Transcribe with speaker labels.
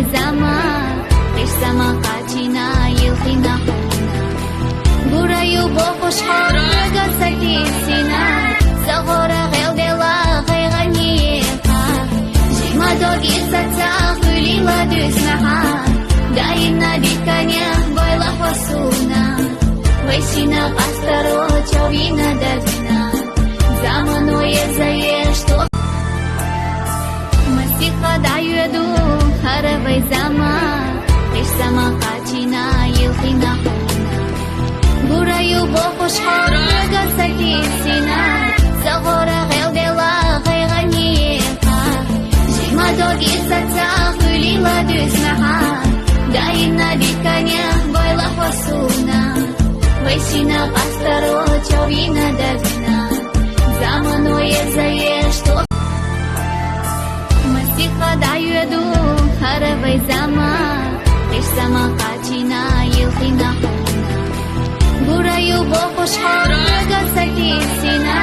Speaker 1: Харавай зама, Иш сама качина, Илхина хуна. Гураю бохуш хорага сатисина, Загора гелдела гайганиха. Жима доги саца хулила дюснаха, Даина диканя бойла хосуна. Вайсина кастаро човина дадина, Заманое зае что Масиха даюду, Харавай зама, Иш сама качина, Илхина хуна. Гураю бохуш хорага сатисина, Загора гелдела гайганиха. Жима доги саца хулила дюснаха, Даина диканя бойла хосуна. Вайсина кастаро човина дадина, Заманое зае что Масиха даюду, Харавай зама, Иш сама качина, Илхина хуна. Гураю бохуш хорага сатисина,